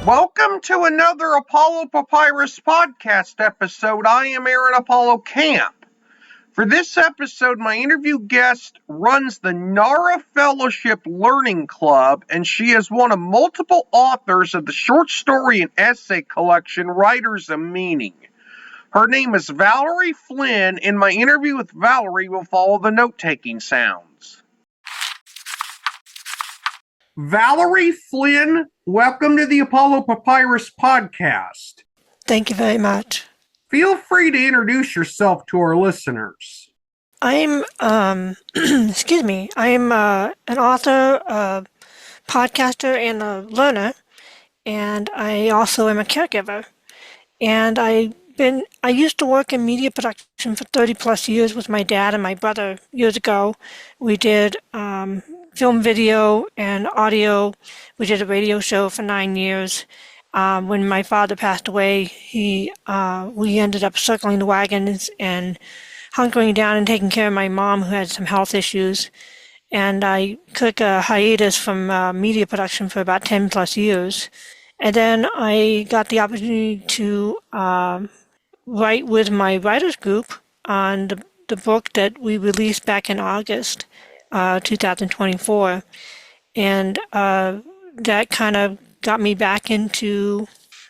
Welcome to another Apollo Papyrus podcast episode. I am Aaron Apollo Camp. For this episode, my interview guest runs the Nara Fellowship Learning Club, and she is one of multiple authors of the short story and essay collection Writers of Meaning. Her name is Valerie Flynn, and my interview with Valerie will follow the note-taking sounds. Valerie Flynn, welcome to the Apollo Papyrus podcast. Thank you very much. Feel free to introduce yourself to our listeners. I'm, I'm an author, a podcaster, and a learner, and I also am a caregiver. And I used to work in media production for 30 plus years with my dad and my brother years ago. We did film, video, and audio. We did a radio show for 9 years. When my father passed away, we ended up circling the wagons and hunkering down and taking care of my mom, who had some health issues. And I took a hiatus from media production for about 10 plus years. And then I got the opportunity to write with my writers group on the book that we released back in August 2024. And that kind of got me back into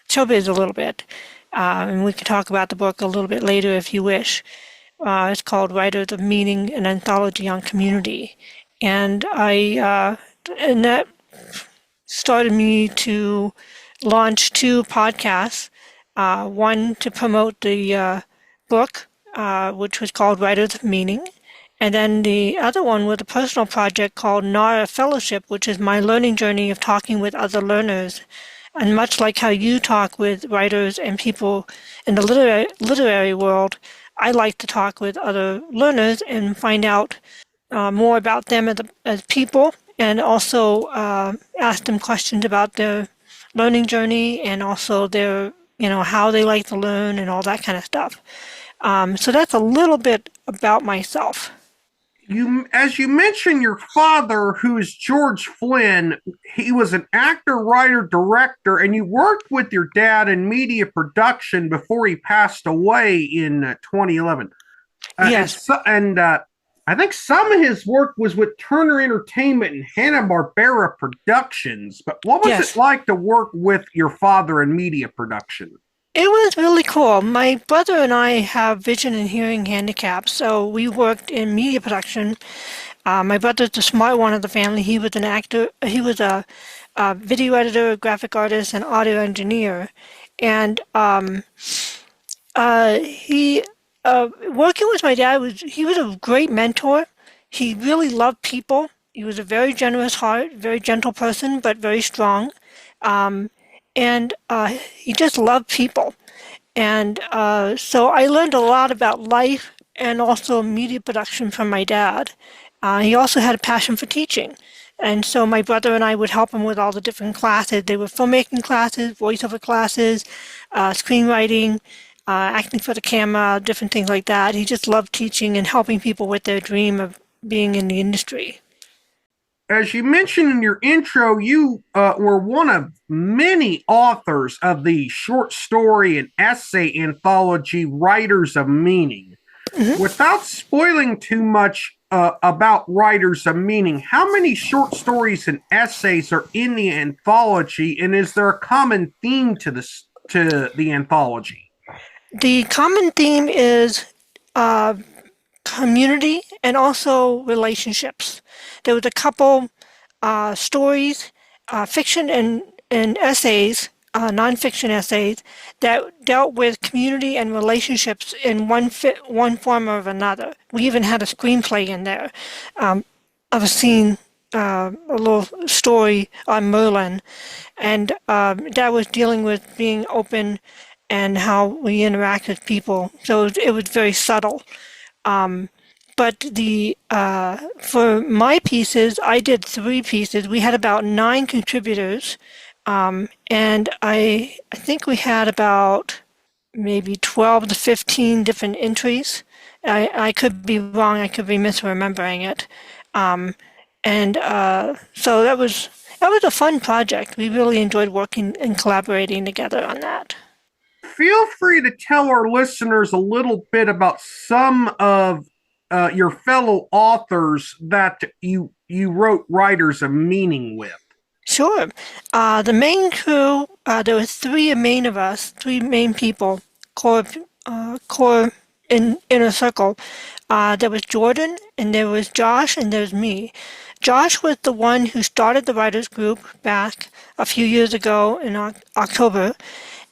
showbiz a little bit. And we can talk about the book a little bit later if you wish. It's called Writers of Meaning, an anthology on community. And and that started me to launch 2 podcasts. One to promote the book, which was called Writers of Meaning. And then the other one was a personal project called Nara Fellowship, which is my learning journey of talking with other learners. And much like how you talk with writers and people in the literary world, I like to talk with other learners and find out more about them as people, and also ask them questions about their learning journey and also their, how they like to learn and all that kind of stuff. So that's a little bit about myself. As you mentioned, your father, who is George Flynn, he was an actor, writer, director, and you worked with your dad in media production before he passed away in 2011. Yes. And I think some of his work was with Turner Entertainment and Hanna-Barbera Productions. But what was it like to work with your father in media production? It was really cool. My brother and I have vision and hearing handicaps, so we worked in media production. My brother's the smart one of the family. He was an actor. He was a video editor, graphic artist, and audio engineer. And he working with my dad he was a great mentor. He really loved people. He was a very generous heart, very gentle person, but very strong. And he just loved people. And so I learned a lot about life and also media production from my dad. He also had a passion for teaching. And so my brother and I would help him with all the different classes. They were filmmaking classes, voiceover classes, screenwriting, acting for the camera, different things like that. He just loved teaching and helping people with their dream of being in the industry. As you mentioned in your intro, you were one of many authors of the short story and essay anthology Writers of Meaning. Mm-hmm. Without spoiling too much about Writers of Meaning, how many short stories and essays are in the anthology, and is there a common theme to the anthology? The common theme is community and also relationships. There was a couple stories, fiction and essays, nonfiction essays that dealt with community and relationships in one form or another. We even had a screenplay in there of a scene, a little story on Merlin, and that was dealing with being open and how we interact with people. So it was very subtle. But for my pieces, I did 3 pieces. We had about 9 contributors, and I think we had about maybe 12 to 15 different entries. I could be wrong. I could be misremembering it. So that was, That was a fun project. We really enjoyed working and collaborating together on that. Feel free to tell our listeners a little bit about some of your fellow authors that you wrote Writers of Meaning with. Sure. The main crew, there was three main people, core in inner circle. There was Jordan, and there was Josh, and there was me. Josh was the one who started the writers group back a few years ago in October,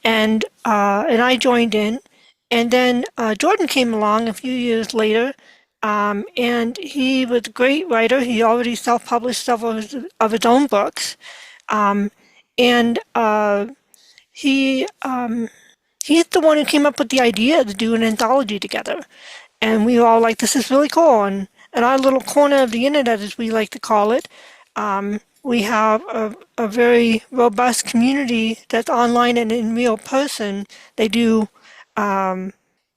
and I joined in. And then Jordan came along a few years later, and he was a great writer. He already self-published several of his own books, um, and he he's the one who came up with the idea to do an anthology together. And we were all like, this is really cool. And in our little corner of the internet, as we like to call it, we have a very robust community that's online and in real person. They do um,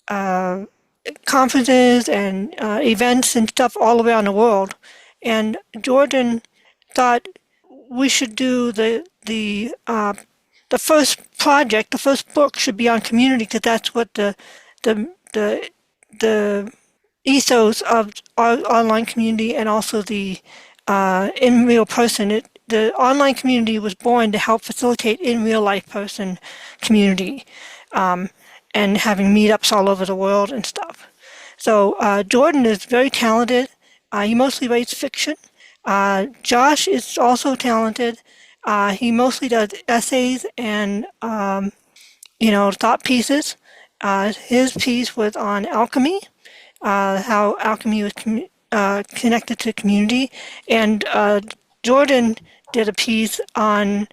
uh, conferences and events and stuff all around the world. And Jordan thought we should do the first project, the first book should be on community because that's what the the the ethos of our online community and also the in real person. The online community was born to help facilitate in real life person community um, and having meetups all over the world and stuff. So Jordan is very talented. He mostly writes fiction. Josh is also talented. He mostly does essays and thought pieces. His piece was on alchemy, how alchemy was connected to community, and Jordan did a piece on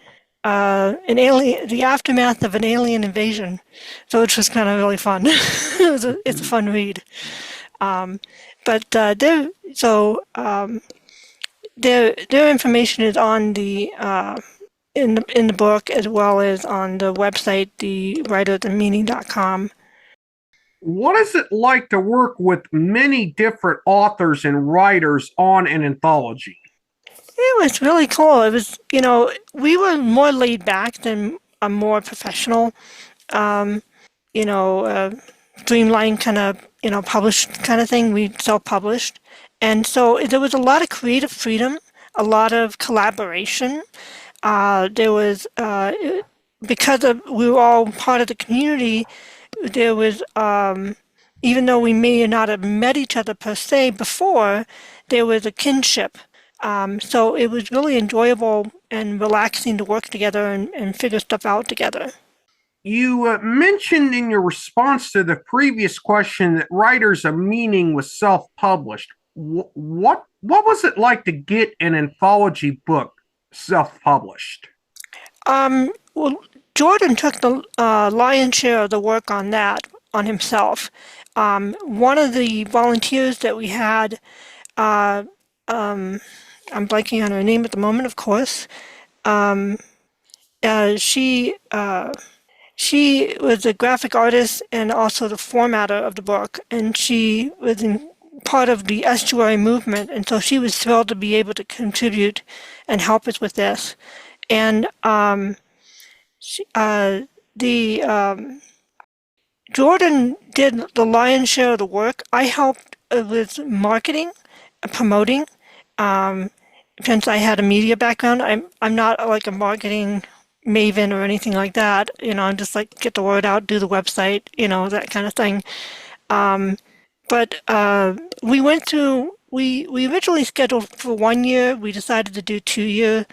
the aftermath of an alien invasion, so which was kind of really fun. It's a fun read. Um, but their information is on the in the book as well as on the website, the writersofmeaning.com. What is it like to work with many different authors and writers on an anthology? It was really cool. It was, we were more laid back than a more professional, um, streamlined kind of, published kind of thing. We self-published. And so there was a lot of creative freedom, a lot of collaboration. There was, we were all part of the community, there was, even though we may not have met each other per se before, there was a kinship. So it was really enjoyable and relaxing to work together and figure stuff out together. You mentioned in your response to the previous question that Writers of Meaning was self-published. What was it like to get an anthology book self-published? Well, Jordan took the lion's share of the work on that on himself. One of the volunteers that we had, uh, um, I'm blanking on her name at the moment, of course. Um, uh, she uh, she was a graphic artist and also the formatter of the book, and she was part of the estuary movement, and so she was thrilled to be able to contribute and help us with this. And she, the Jordan did the lion's share of the work. I helped with marketing, promoting. Um, since I had a media background, I'm not like a marketing maven or anything like that. I'm just like get the word out, do the website, that kind of thing. Um, but we originally scheduled for 1 year. We decided to do 2 year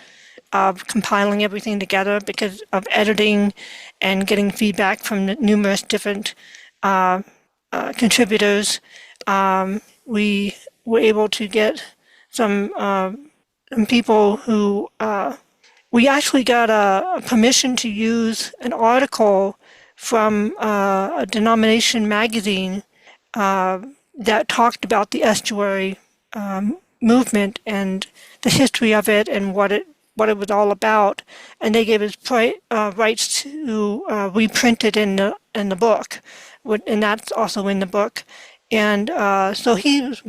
of compiling everything together because of editing and getting feedback from the numerous different uh, contributors. We were able to get some people who we actually got a permission to use an article from a denomination magazine uh, that talked about the estuary movement and the history of it and what it was all about, and they gave us rights to reprint it in the book, and that's also in the book. And so he was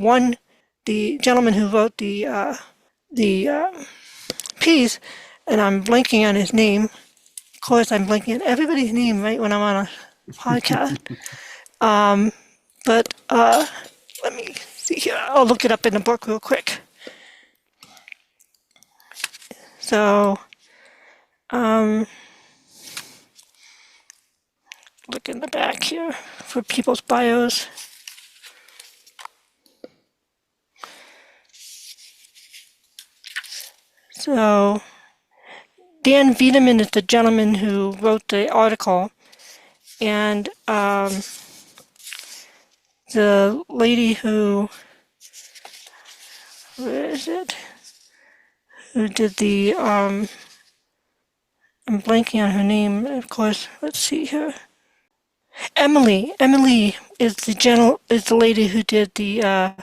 the gentleman who wrote the piece and I'm blanking on his name. Of course, I'm blanking on everybody's name right when I'm on a podcast. But let me see here. I'll look it up in the book real quick. So, um, look in the back here for people's bios. So, Dan Wiedemann is the gentleman who wrote the article, and the lady where is it? Who did the, I'm blanking on her name, of course. Let's see here. Emily is the lady who did the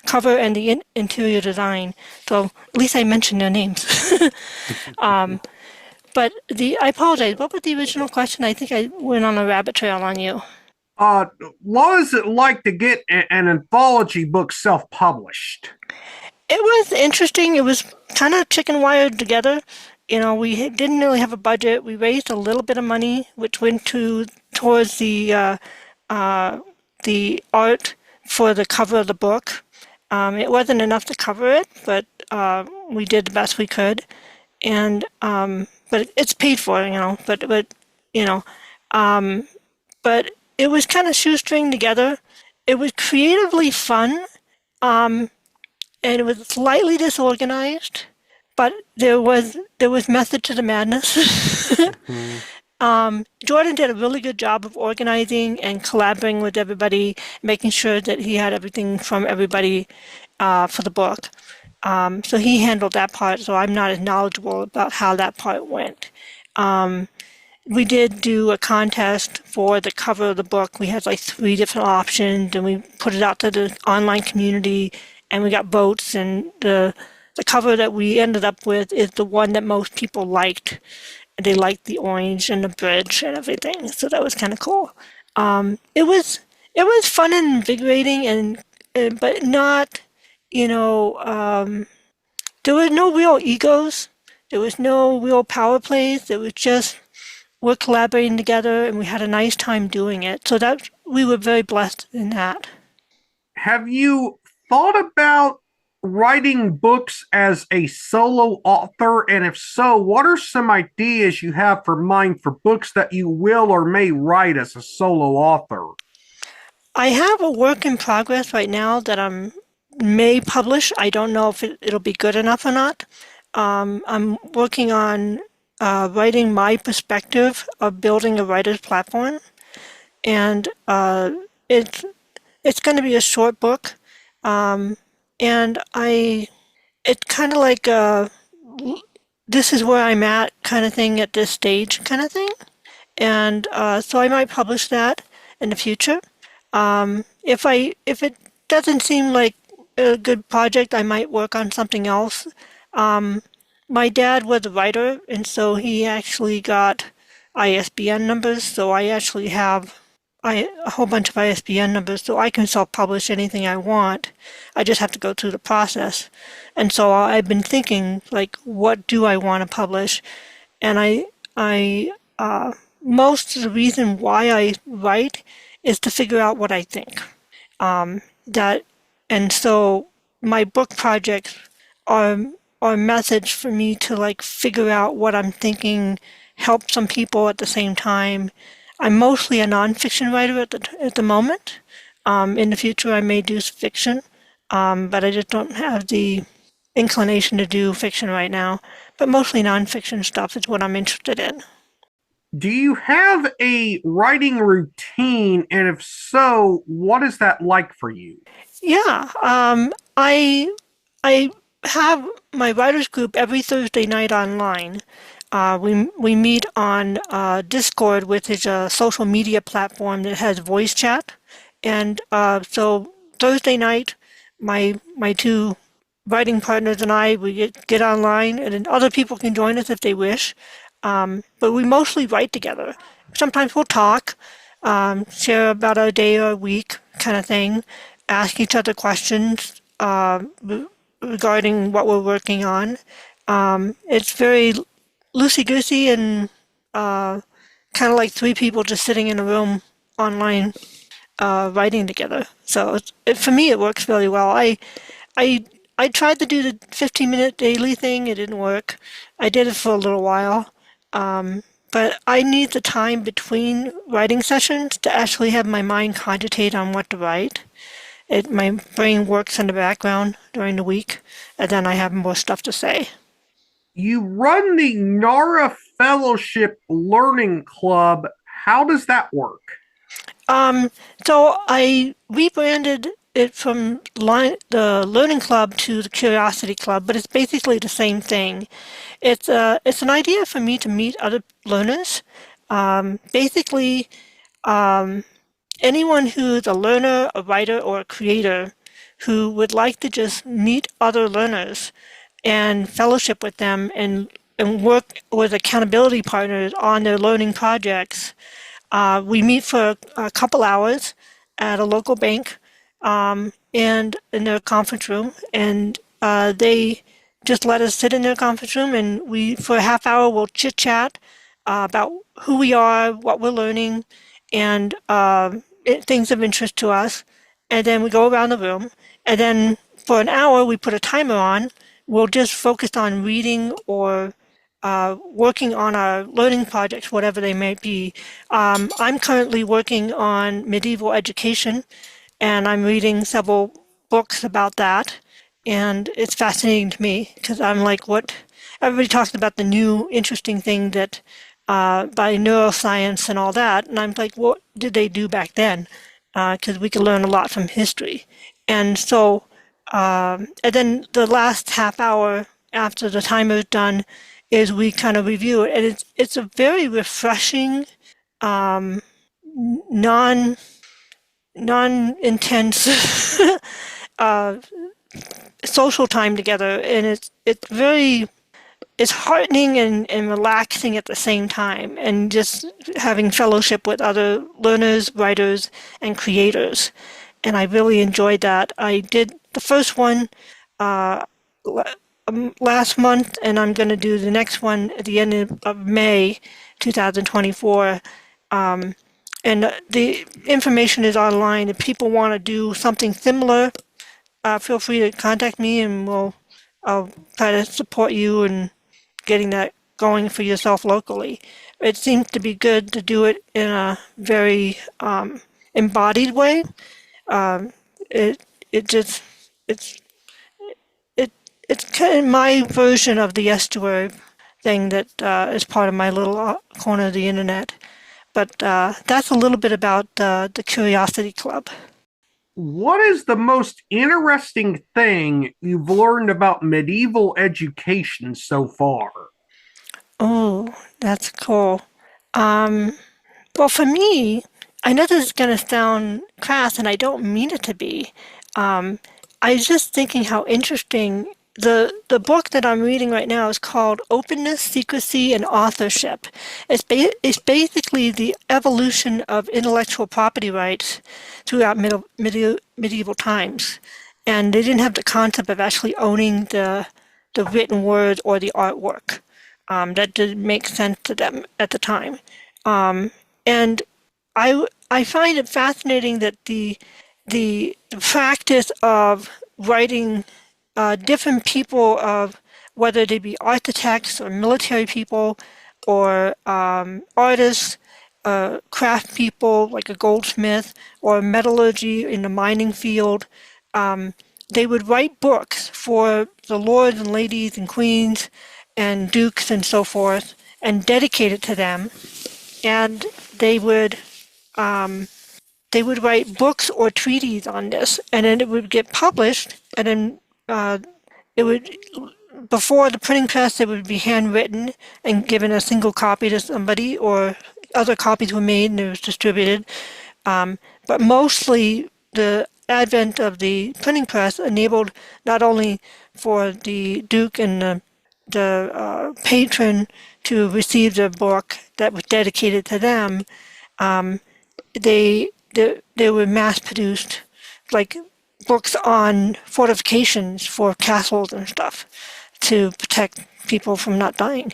cover and the interior design. So at least I mentioned their names. But I apologize. What was the original question? I think I went on a rabbit trail on you. What is it like to get an anthology book self-published? It was interesting. It was kind of chicken wired together. We didn't really have a budget. We raised a little bit of money, which went towards the art for the cover of the book. It wasn't enough to cover it, but we did the best we could, and but it's paid for, you know, but it was kind of shoestring together. It was creatively fun, and it was slightly disorganized, but there was method to the madness. Jordan did a really good job of organizing and collaborating with everybody, making sure that he had everything from everybody for the book. So he handled that part, so I'm not as knowledgeable about how that part went. We did do a contest for the cover of the book. We had like 3 different options, and we put it out to the online community, and we got votes, and the cover that we ended up with is the one that most people liked. They liked the orange and the bridge and everything, so that was kind of cool. It was fun and invigorating, and but not, you know, there were no real egos. There was no real power plays. It was just we're collaborating together, and we had a nice time doing it. So that we were very blessed in that. Have you thought about writing books as a solo author? And if so, what are some ideas you have for mind for books that you will or may write as a solo author? I have a work in progress right now that I may publish. I don't know if it'll be good enough or not. I'm working on writing my perspective of building a writer's platform, and it's it's going to be a short book, and it's kind of like this is where I'm at kind of thing at this stage kind of thing, and so I might publish that in the future. If it doesn't seem like a good project, I might work on something else. Um, my dad was a writer, and so he actually got ISBN numbers. So I actually have a whole bunch of ISBN numbers, so I can self-publish anything I want. I just have to go through the process. And so I've been thinking, like, what do I want to publish? And most of the reason why I write is to figure out what I think. That and so my book projects are methods for me to like figure out what I'm thinking, help some people at the same time. I'm mostly a nonfiction writer at the moment. In the future, I may do fiction, but I just don't have the inclination to do fiction right now. But mostly nonfiction stuff is what I'm interested in. Do you have a writing routine? And if so, what is that like for you? Yeah, I have my writers group every Thursday night online. We meet on Discord, which is a social media platform that has voice chat, and so Thursday night, my 2 writing partners and I we get online, and then other people can join us if they wish. But we mostly write together. Sometimes we'll talk, share about our day or week kind of thing, ask each other questions regarding what we're working on. It's very loosey-goosey and uh, kind of like three people just sitting in a room online writing together. So for me, it works really well. I I tried to do the 15-minute daily thing. It didn't work. I did it for a little while. Um, but I need the time between writing sessions to actually have my mind cogitate on what to write. My brain works in the background during the week, and then I have more stuff to say. You run the Nara Fellowship Learning Club. How does that work? Um, so I rebranded it from the Learning Club to the Curiosity Club, but it's basically the same thing. It's an idea for me to meet other learners. Basically, um, anyone who's a learner, a writer, or a creator who would like to just meet other learners and fellowship with them and work with accountability partners on their learning projects. We meet for a couple hours at a local bank and in their conference room, and they just let us sit in their conference room, and we for a half hour we'll chit chat about who we are, what we're learning, and things of interest to us. And then we go around the room, and then for an hour we put a timer on. We'll just focus on reading or working on our learning projects, whatever they may be. I'm currently working on medieval education, and I'm reading several books about that. And it's fascinating to me because I'm like, what? Everybody talks about the new interesting thing that by neuroscience and all that, and I'm like, what did they do back then? Because we can learn a lot from history. And so, and then the last half hour after the timer is done is we kind of review it, and it's a very refreshing, um, non non intense uh, social time together, and it's very it's heartening and relaxing at the same time, and just having fellowship with other learners, writers, and creators. And I really enjoyed that. I did the first one uh, last month, and I'm going to do the next one at the end of May 2024. Um, and the information is online. If people want to do something similar, feel free to contact me, and I'll try to support you in getting that going for yourself locally. It seems to be good to do it in a very embodied way. Um, it it just it's it it's kind of my version of the estuary thing that is part of my little corner of the internet. But that's a little bit about the Curiosity Club. What is the most interesting thing you've learned about medieval education so far? Oh, that's cool. Um, well, for me, I know this is going to sound crass, and I don't mean it to be. Um, I was just thinking how interesting the book that I'm reading right now is called Openness, Secrecy, and Authorship. It's basically the evolution of intellectual property rights throughout medieval times, and they didn't have the concept of actually owning the written word or the artwork. That didn't make sense to them at the time. And I find it fascinating that the practice of writing different people of whether they be architects or military people or artists, craft people like a goldsmith or metallurgy in the mining field. Um, they would write books for the lords and ladies and queens and dukes and so forth and dedicate it to them. And they would um, they would write books or treatises on this, and then it would get published, and then it would before the printing press it would be handwritten and given a single copy to somebody, or other copies were made and it was distributed. But mostly the advent of the printing press enabled not only for the duke and the patron to receive the book that was dedicated to them. um, they were mass produced, like books on fortifications for castles and stuff to protect people from not dying.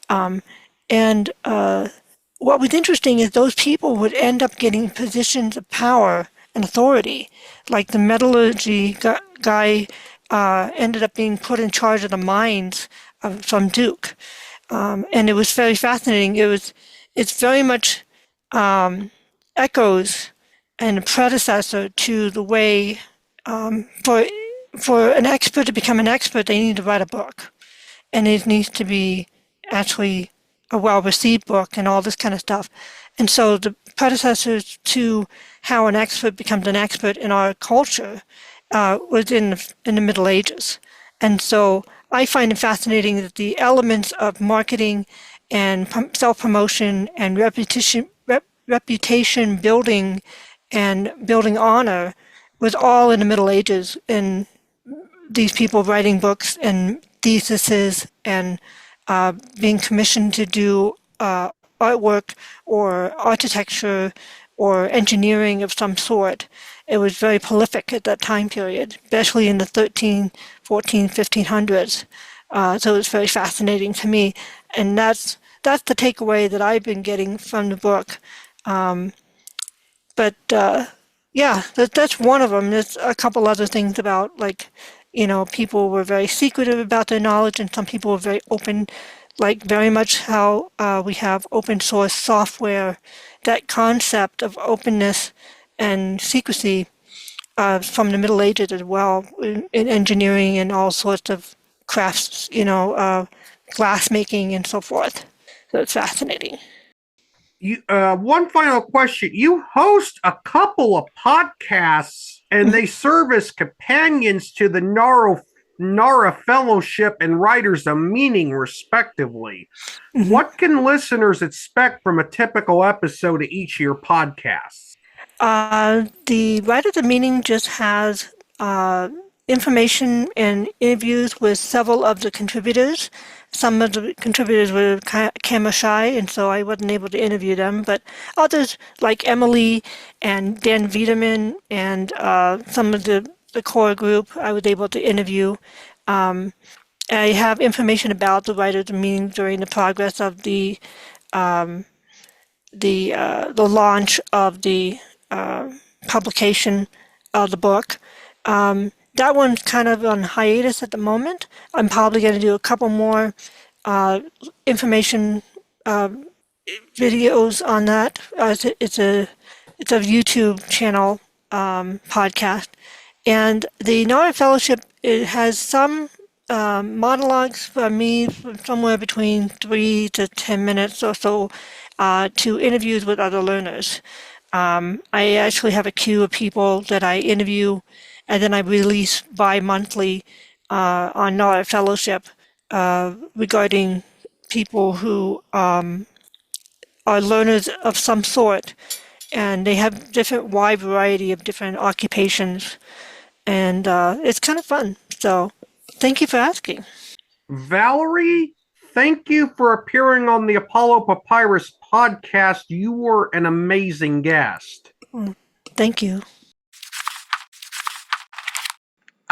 Um, and what was interesting is those people would end up getting positions of power and authority. Like the metallurgy guy ended up being put in charge of the mines of some Duke. And it was very fascinating. It's very much echoes and a predecessor to the way for an expert to become an expert, they need to write a book, and it needs to be actually a well-received book and all this kind of stuff. And so the predecessors to how an expert becomes an expert in our culture was in the Middle Ages. And so I find it fascinating that the elements of marketing and self-promotion and reputation building and building honor was all in the Middle Ages, and these people writing books and theses and being commissioned to do artwork or architecture or engineering of some sort. It was very prolific at that time period, especially in the 13, 14, 1500s. So it's very fascinating to me. And that's the takeaway that I've been getting from the book. But yeah, that's one of them. There's a couple other things about, like, people were very secretive about their knowledge, and some people were very open, like very much how we have open source software. That concept of openness and secrecy from the Middle Ages as well, in engineering and all sorts of crafts, glass making and so forth. So it's fascinating. One final question. You host a couple of podcasts, and they serve as companions to the Nara Fellowship and Writers of Meaning, respectively. Mm-hmm. What can listeners expect from a typical episode of each of your podcasts? The Writers of Meaning just has information and interviews with several of the contributors. Some of the contributors were camera shy, and so I wasn't able to interview them, but others, like Emily and Dan Wiedemann and some of the core group, I was able to interview. I have information about the Writers of Meaning during the progress of the launch of the publication of the book. That one's kind of on hiatus at the moment. I'm probably going to do a couple more information videos on that. It's a YouTube channel podcast, and the Nara Fellowship, it has some monologues from me, somewhere between 3 to 10 minutes or so, to interviews with other learners. I actually have a queue of people that I interview, and then I release bi-monthly on Nara Fellowship regarding people who are learners of some sort, and they have different wide variety of different occupations, and it's kind of fun. So thank you for asking. Valerie, thank you for appearing on the Apollo Papyrus podcast. You were an amazing guest. Thank you.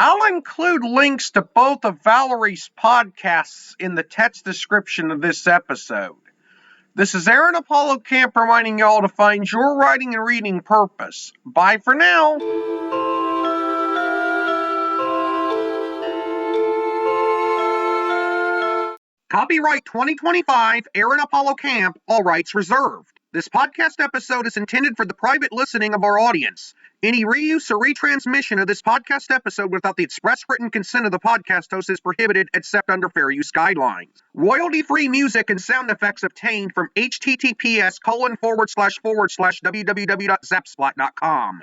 I'll include links to both of Valerie's podcasts in the text description of this episode. This is Aaron Apollo Camp reminding y'all to find your writing and reading purpose. Bye for now. Copyright 2025, Aaron Apollo Camp, all rights reserved. This podcast episode is intended for the private listening of our audience. Any reuse or retransmission of this podcast episode without the express written consent of the podcast host is prohibited except under fair use guidelines. Royalty-free music and sound effects obtained from https://www.zapsplat.com.